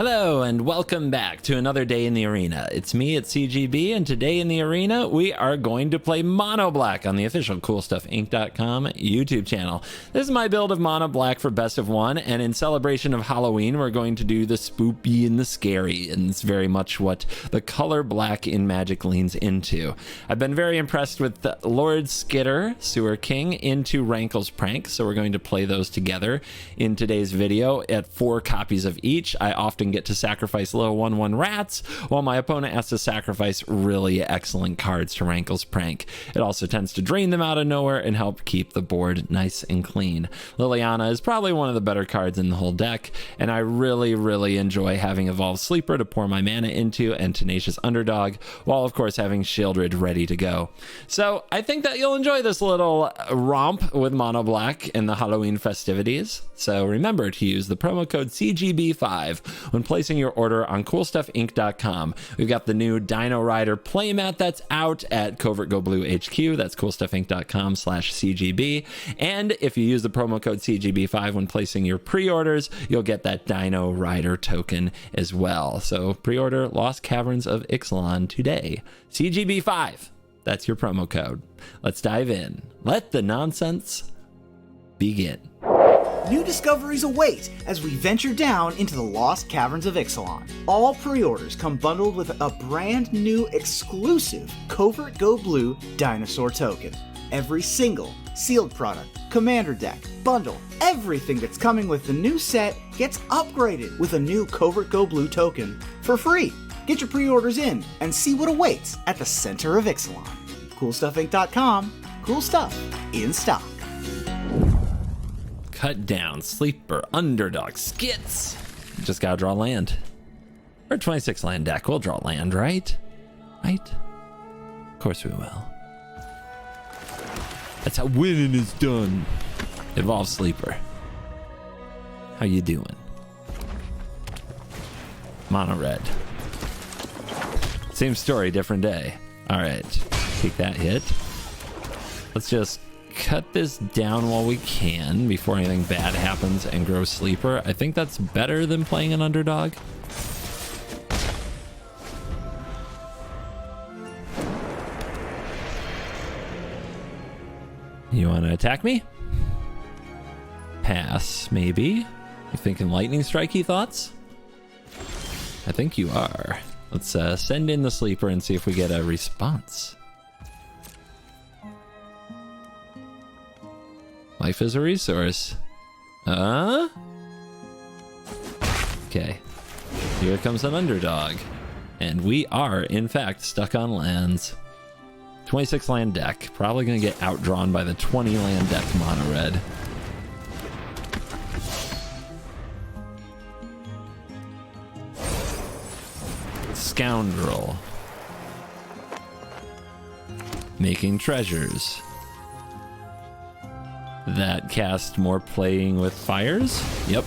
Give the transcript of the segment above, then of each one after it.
Hello and welcome back to another day in the arena. It's me at CGB, and today in the arena we are going to play Mono Black on the official CoolStuffInc.com YouTube channel. This is my build of Mono Black for best of one, and in celebration of Halloween we're going to do the spoopy and the scary, and it's very much what the color black in Magic leans into. I've been very impressed with Lord Skitter, Sewer King, into Rankle's Prank, so we're going to play those together in today's video at 4 copies of each. I often get to sacrifice low 1/1 rats, while my opponent has to sacrifice really excellent cards to Rankle's Prank. It also tends to drain them out of nowhere and help keep the board nice and clean. Liliana is probably one of the better cards in the whole deck, and I really enjoy having Evolved Sleeper to pour my mana into and Tenacious Underdog, while of course having Sheoldred ready to go. So I think that you'll enjoy this little romp with Mono Black in the Halloween festivities. So remember to use the promo code CGB5 when placing your order on CoolStuffInc.com. We've got the new Dino Rider playmat that's out at Covert Go Blue HQ. That's CoolStuffInc.com/CGB. And if you use the promo code CGB5 when placing your pre-orders, you'll get that Dino Rider token as well. So pre-order Lost Caverns of Ixalan today. CGB5. That's your promo code. Let's dive in. Let the nonsense begin. New discoveries await as we venture down into the Lost Caverns of Ixalan. All pre-orders come bundled with a brand new exclusive Covert Go Blue dinosaur token. Every single sealed product, commander deck, bundle, everything that's coming with the new set gets upgraded with a new Covert Go Blue token for free. Get your pre-orders in and see what awaits at the center of Ixalan. CoolStuffInc.com, cool stuff in stock. Cut down, sleeper, underdog, skits. Just gotta draw land. We're a 26 land deck. We'll draw land, right? Right? Of course we will. That's how winning is done. Evolve sleeper. How you doing? Mono red. Same story, different day. All right, take that hit. Let's just cut this down while we can before anything bad happens and grow sleeper. I think that's better than playing an underdog. You want to attack me? Pass, maybe. You thinking lightning strikey thoughts? I think you are. Let's send in the sleeper and see if we get a response. Life is a resource. Okay. Here comes an underdog. And we are, in fact, stuck on lands. 26 land deck. Probably going to get outdrawn by the 20 land deck mono red. Scoundrel. Making treasures. That cast more playing with fires? Yep.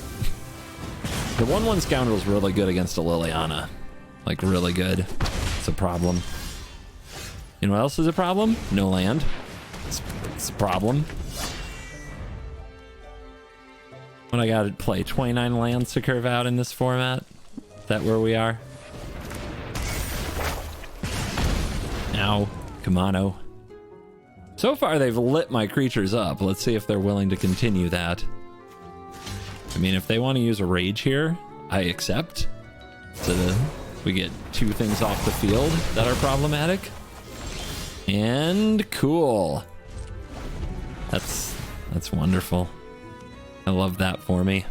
The 1/1 Scoundrel's really good against a Liliana. Like, really good. It's a problem. You know what else is a problem? No land. It's a problem. What I gotta play? 29 lands to curve out in this format? Is that where we are? Ow. Come on, oh. So far, they've lit my creatures up. Let's see if they're willing to continue that. I mean, if they want to use a rage here, I accept. So we get 2 things off the field that are problematic. And cool. That's wonderful. I love that for me.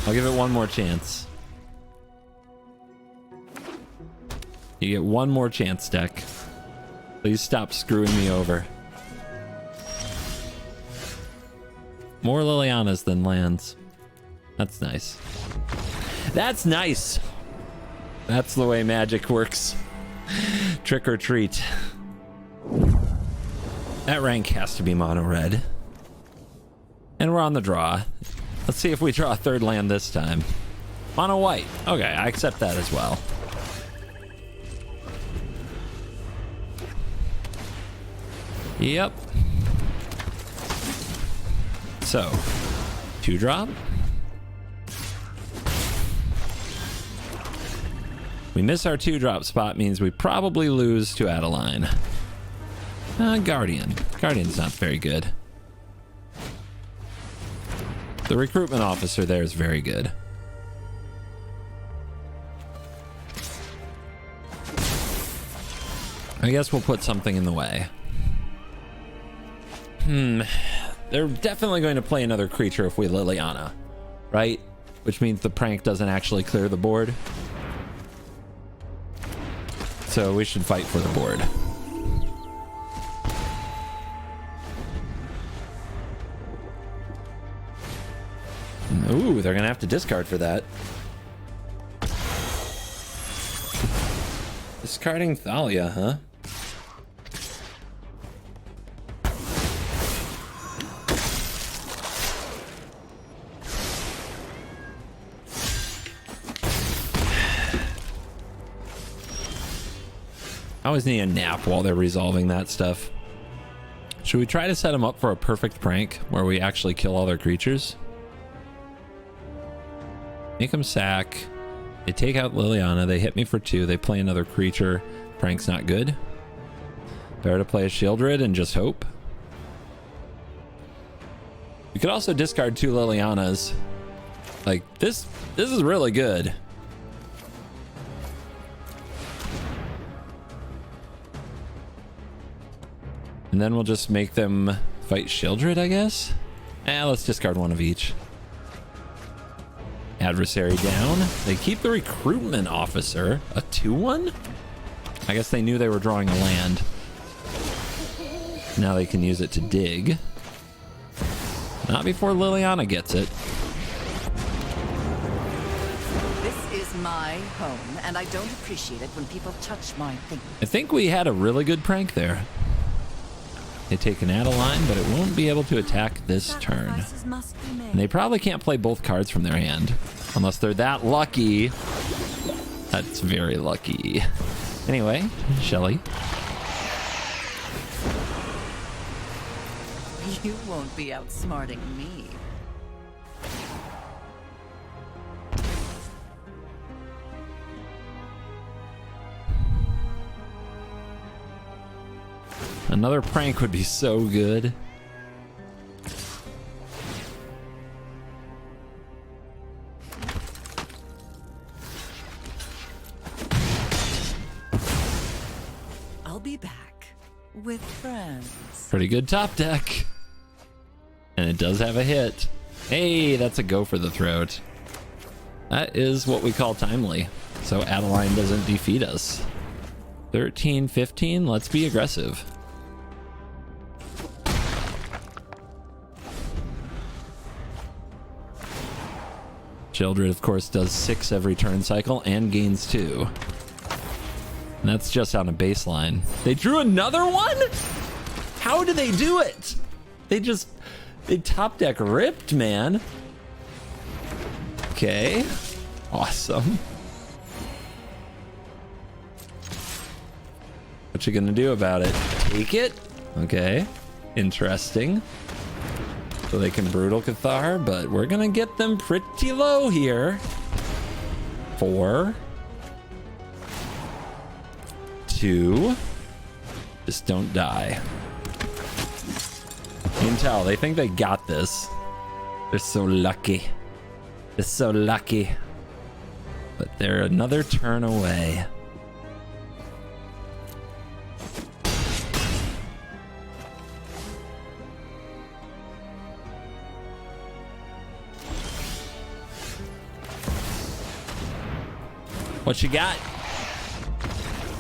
I'll give it one more chance. You get one more chance, deck. Please stop screwing me over. More Lilianas than lands. That's nice. That's nice. That's the way Magic works. Trick or treat. That rank has to be mono red. And we're on the draw. Let's see if we draw a 3rd land this time. Mono white. Okay, I accept that as well. Yep. So 2-drop. We miss our 2-drop spot, means we probably lose to Adeline. Guardian. Guardian's not very good. The recruitment officer there is very good. I guess we'll put something in the way. They're definitely going to play another creature if we Liliana, right? Which means the prank doesn't actually clear the board. So we should fight for the board. Ooh, they're gonna have to discard for that. Discarding Thalia, huh? I always need a nap while they're resolving that stuff. Should we try to set them up for a perfect prank where we actually kill all their creatures? Make them sack. They take out Liliana. They hit me for 2. They play another creature. Prank's not good. Better to play a Sheoldred and just hope. We could also discard 2 Lilianas. Like, this is really good. And then we'll just make them fight Sheoldred, I guess? Let's discard 1 of each. Adversary down. They keep the recruitment officer. A 2/1? I guess they knew they were drawing a land. Now they can use it to dig. Not before Liliana gets it. This is my home, and I don't appreciate it when people touch my things. I think we had a really good prank there. They take an Adeline, but it won't be able to attack this turn. And they probably can't play both cards from their hand. Unless they're that lucky. That's very lucky. Anyway, Shelly. You won't be outsmarting me. Another prank would be so good. I'll be back with friends. Pretty good top deck. And it does have a hit. Hey, that's a go for the throat. That is what we call timely. So Adeline doesn't defeat us. 13, 15, let's be aggressive. Sheoldred, of course, does 6 every turn cycle and gains 2. And that's just on a baseline. They drew another one? How did they do it? They top deck ripped, man. Okay. Awesome. What you gonna do about it? Take it? Okay. Interesting. So they can Brutal Cathar, but we're gonna get them pretty low here. 4. 2. Just don't die. You can tell, they think they got this. They're so lucky. They're so lucky. But they're another turn away. What you got?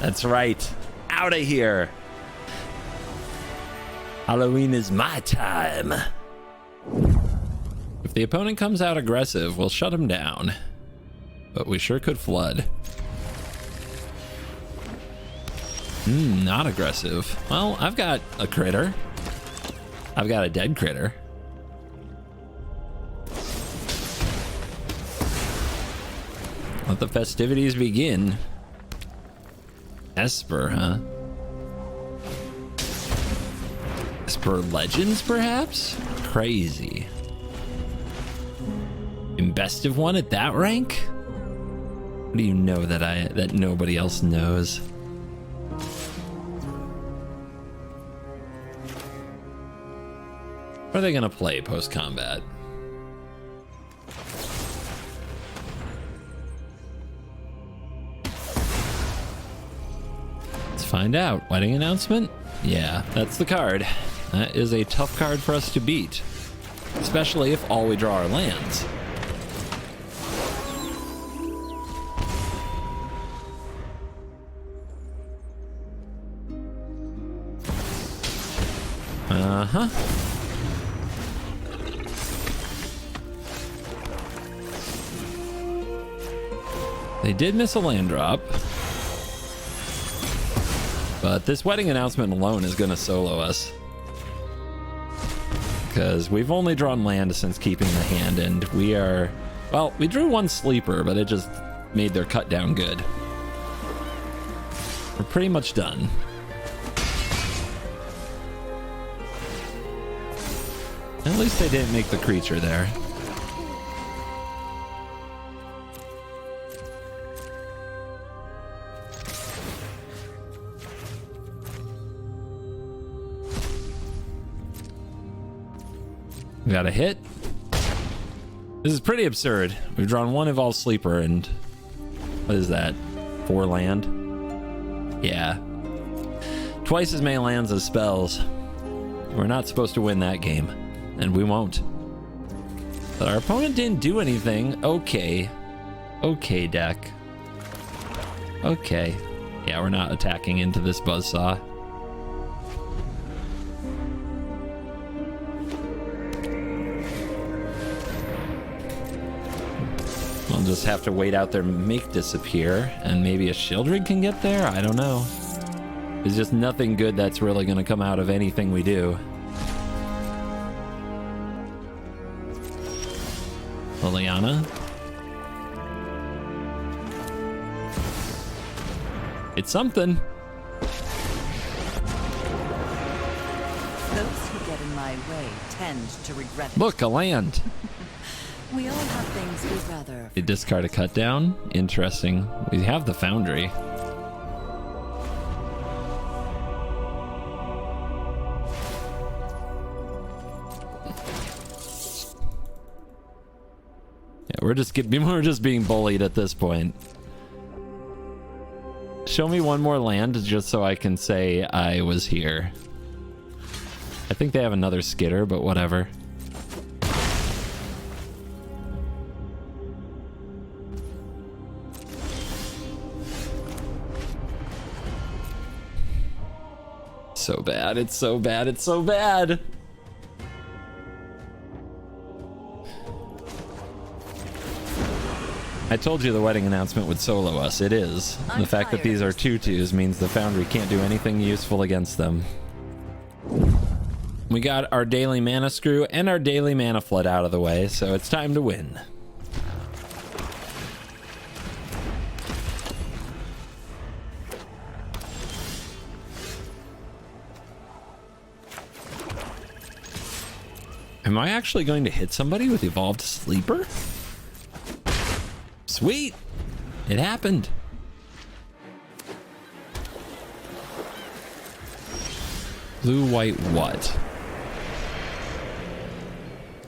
That's right. Out of here. Halloween is my time. If the opponent comes out aggressive, we'll shut him down. But we sure could flood. Not aggressive. Well, I've got a critter. I've got a dead critter. Let the festivities begin. Esper, huh? Esper Legends, perhaps? Crazy. I'm best of one at that rank? What do you know that nobody else knows? What are they gonna play post-combat? Let's find out. Wedding announcement? Yeah, that's the card. That is a tough card for us to beat, especially if all we draw are lands. Uh-huh. They did miss a land drop. But this wedding announcement alone is going to solo us. Because we've only drawn land since keeping the hand, and we are... Well, we drew one sleeper, but it just made their cut down good. We're pretty much done. At least they didn't make the creature there. We got a hit. This is pretty absurd. We've drawn one Evolved Sleeper and... What is that? 4 land? Yeah. Twice as many lands as spells. We're not supposed to win that game. And we won't. But our opponent didn't do anything. Okay. Okay, deck. Okay. Yeah, we're not attacking into this buzzsaw. We'll just have to wait out their make disappear, and maybe a Sheoldred can get there? I don't know. There's just nothing good that's really going to come out of anything we do. Liliana. It's something. Those who get in my way tend to regret it. Look, a land. We all have things we'd rather. You discard a cut down. Interesting. We have the Foundry. We're just being bullied at this point. Show me one more land just so I can say I was here. I think they have another Skitter, but whatever. So bad, it's so bad, it's so bad. I told you the wedding announcement would solo us. It is. The fact that these are 2/2s means the Foundry can't do anything useful against them. We got our daily mana screw and our daily mana flood out of the way, so it's time to win. Am I actually going to hit somebody with Evolved Sleeper? Sweet! It happened. Blue, white, what?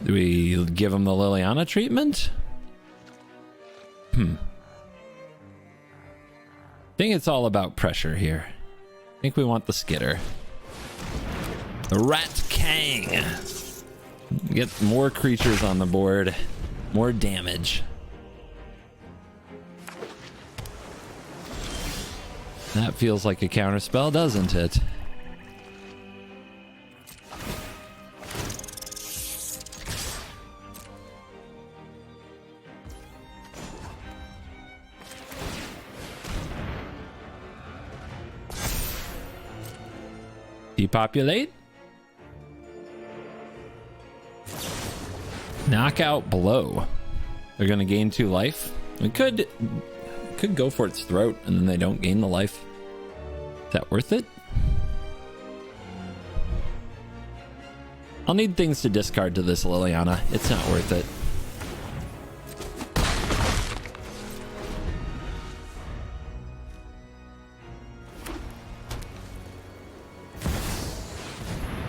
Do we give him the Liliana treatment? I think it's all about pressure here. I think we want the Skitter. The Rat Kang! Get more creatures on the board. More damage. That feels like a counterspell, doesn't it? Depopulate? Knockout blow. They're gonna gain 2 life. We could go for its throat and then they don't gain the life. Is that worth it? I'll need things to discard to this Liliana. It's not worth it.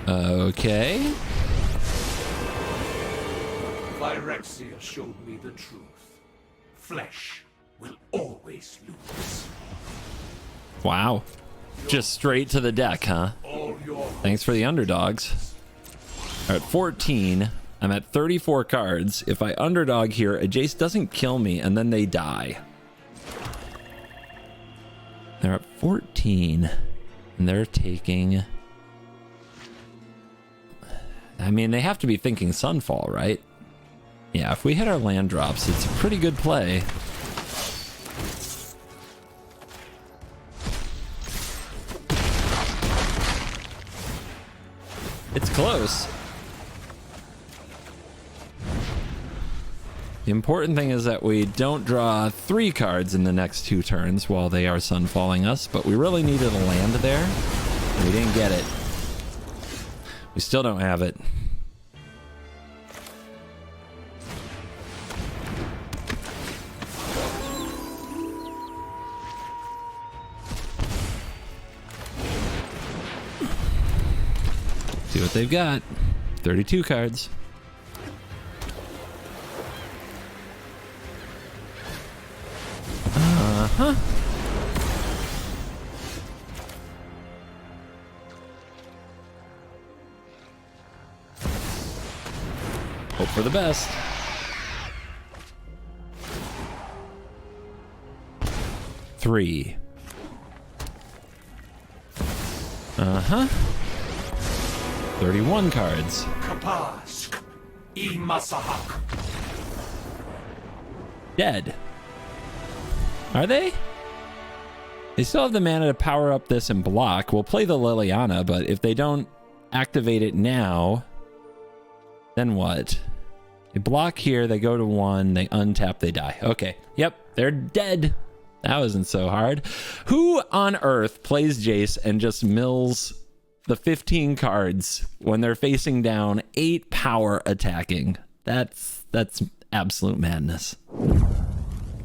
Okay. Phyrexia showed me the truth. Flesh will always lose. Wow. Just straight to the deck, huh? All your Thanks for the underdogs. All right, 14. I'm at 34 cards. If I underdog here, a Jace doesn't kill me, and then they die. They're at 14, and they're taking... I mean, they have to be thinking Sunfall, right? Yeah, if we hit our land drops, it's a pretty good play. It's close. The important thing is that we don't draw 3 cards in the next 2 turns while they are sunfalling us, but we really needed a land there. We didn't get it. We still don't have it. See what they've got. 32 cards. Uh-huh. Hope for the best. Three. Uh-huh. 31 cards. Kapask. Imasahak. Dead. Are they? They still have the mana to power up this and block. We'll play the Liliana, but if they don't activate it now, then what? They block here, they go to 1, they untap, they die. Okay, yep, they're dead. That wasn't so hard. Who on earth plays Jace and just mills the 15 cards when they're facing down 8 power attacking? That's absolute madness.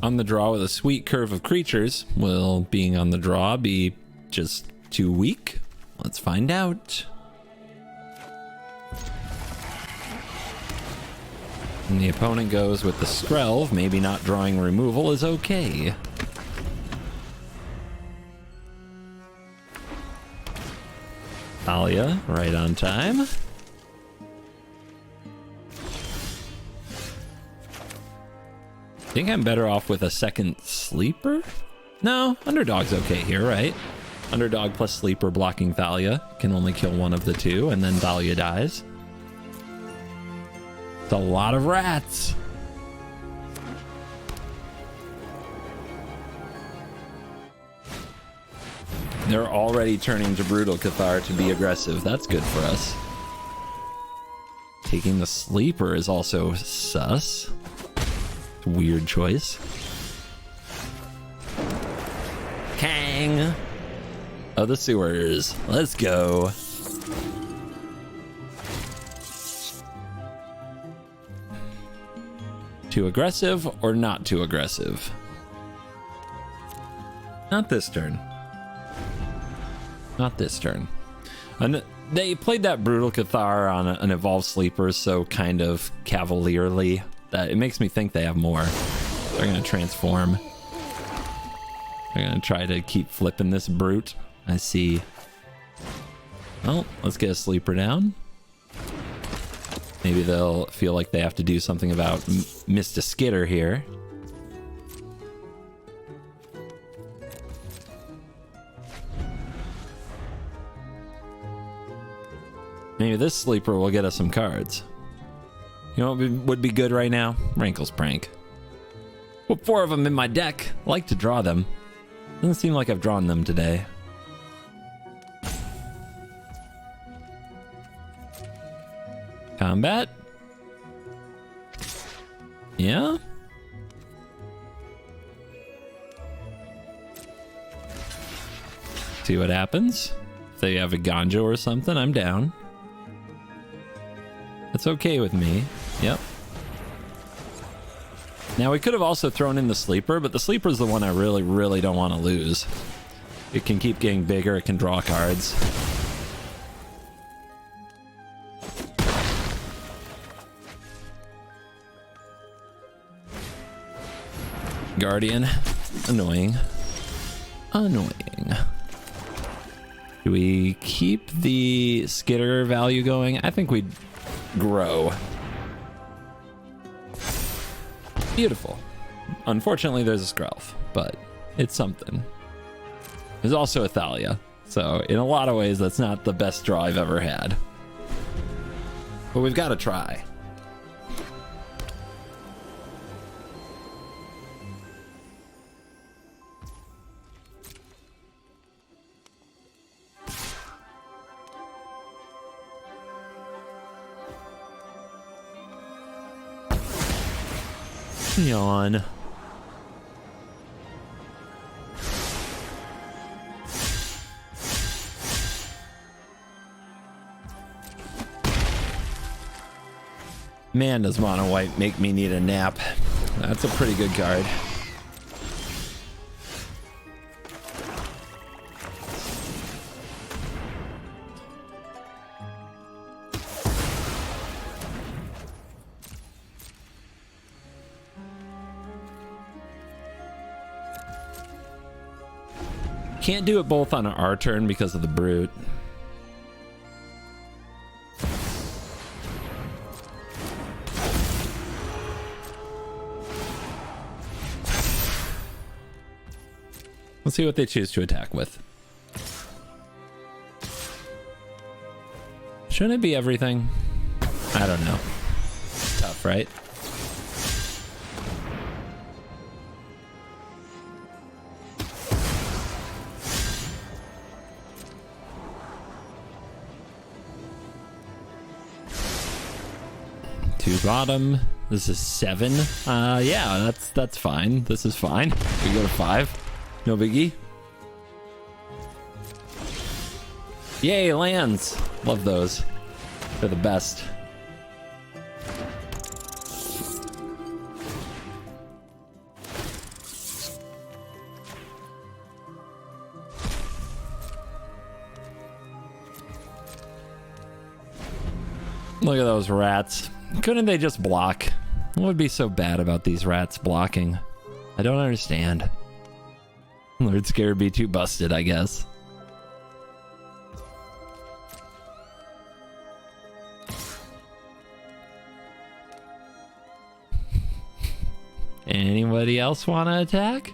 On the draw with a sweet curve of creatures. Will being on the draw be just too weak? Let's find out. And the opponent goes with the Skrelv. Maybe not drawing removal is okay. Thalia, right on time. I think I'm better off with a second sleeper? No, underdog's okay here, right? Underdog plus sleeper blocking Thalia can only kill one of the 2, and then Thalia dies. It's a lot of rats. They're already turning to Brutal Cathar to be aggressive. That's good for us. Taking the sleeper is also sus. Weird choice. Kang of the sewers. Let's go. Too aggressive or not too aggressive? Not this turn. Not this turn. And they played that Brutal Cathar on an Evolved Sleeper so kind of cavalierly that it makes me think they have more. They're going to transform. They're going to try to keep flipping this brute. I see. Well, let's get a sleeper down. Maybe they'll feel like they have to do something about Mr. Skitter here. Maybe this sleeper will get us some cards. You know what would be good right now? Rankle's Prank. Put 4 of them in my deck. I like to draw them. Doesn't seem like I've drawn them today. Combat? Yeah? See what happens. If they have a Ganjo or something, I'm down. That's okay with me. Yep. Now, we could have also thrown in the sleeper, but the sleeper is the one I really, really don't want to lose. It can keep getting bigger. It can draw cards. Guardian. Annoying. Annoying. Do we keep the Skitter value going? I think we'd grow. Beautiful. Unfortunately, there's a Skrelf, but it's something. There's also a Thalia, so in a lot of ways, that's not the best draw I've ever had. But we've got to try. Yawn. Man, does mono white make me need a nap. That's a pretty good card. Can't do it both on our turn because of the brute. Let's see what they choose to attack with. Shouldn't it be everything? I don't know. It's tough, right? Two bottom. This is 7. Yeah, that's fine. This is fine. We go to 5. No biggie. Yay, lands. Love those. They're the best. Look at those rats. Couldn't they just block? What would be so bad about these rats blocking? I don't understand. Lord Scare be too busted, I guess. Anybody else want to attack?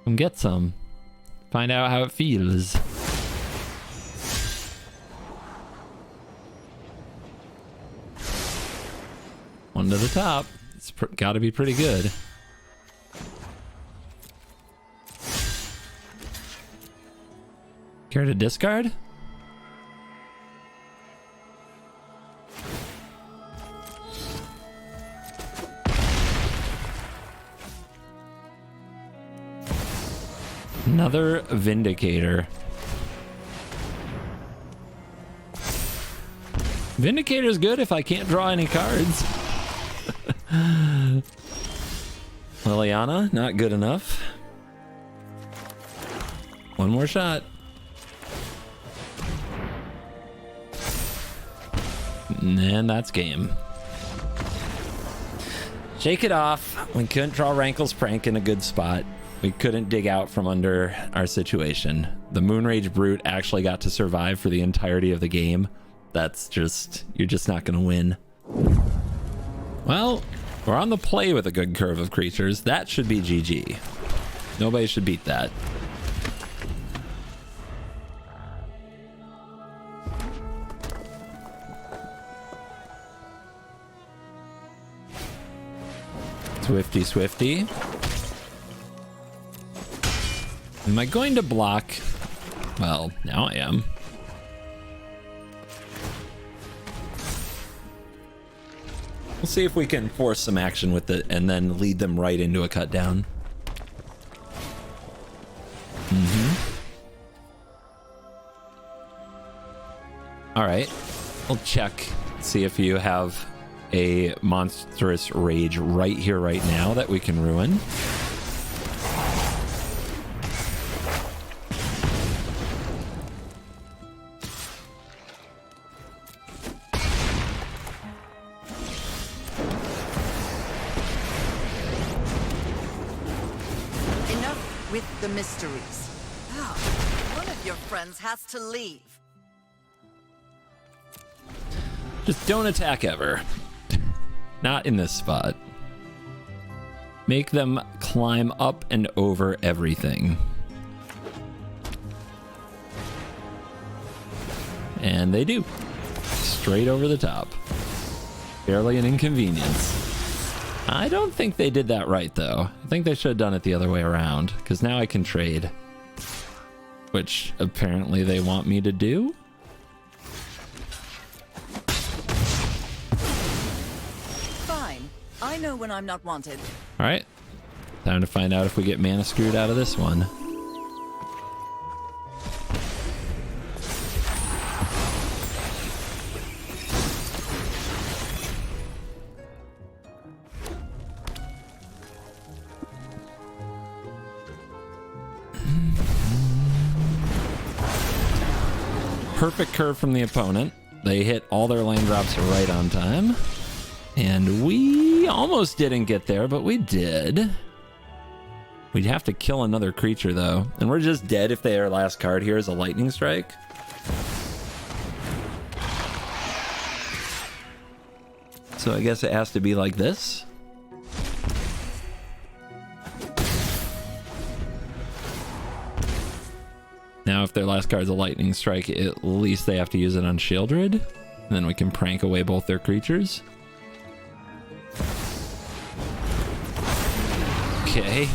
Come get some. Find out how it feels. One to the top. It's got to be pretty good. Care to discard? Another Vindicator. Vindicator's good if I can't draw any cards. Liliana, not good enough. One more shot. And that's game. Shake it off. We couldn't draw Rankle's Prank in a good spot. We couldn't dig out from under our situation. The Moonrage Brute actually got to survive for the entirety of the game. That's just, you're just not going to win. Well, we're on the play with a good curve of creatures. That should be GG. Nobody should beat that. Swifty, swifty. Am I going to block? Well, now I am. We'll see if we can force some action with it and then lead them right into a cut down. All right, we'll check, see if you have a monstrous rage right here, right now that we can ruin. Enough with the mysteries. Ah, one of your friends has to leave. Just don't attack ever. Not in this spot. Make them climb up and over everything. And they do. Straight over the top. Barely an inconvenience. I don't think they did that right, though. I think they should have done it the other way around, because now I can trade. Which apparently they want me to do. Fine. I know when I'm not wanted. Alright. Time to find out if we get mana screwed out of this one. Perfect curve from the opponent. They hit all their land drops right on time. And we almost didn't get there, but we did. We'd have to kill another creature, though. And we're just dead if their last card here is a lightning strike. So I guess it has to be like this. Now, if their last card's a lightning strike, at least they have to use it on Sheoldred. And then we can prank away both their creatures. Okay,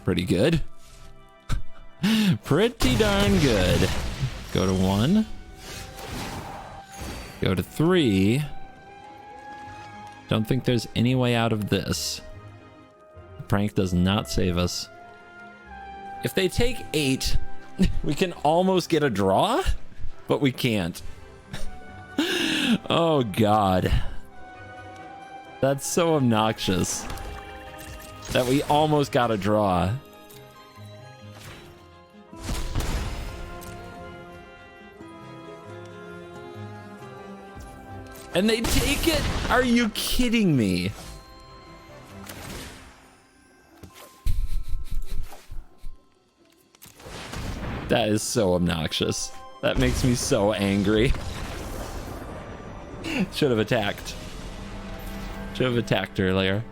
pretty good. Pretty darn good. Go to 1. Go to 3. Don't think there's any way out of this. The prank does not save us. If they take 8... we can almost get a draw, but we can't. Oh, God. That's so obnoxious that we almost got a draw. And they take it? Are you kidding me? That is so obnoxious. That makes me so angry. Should have attacked. Should have attacked earlier.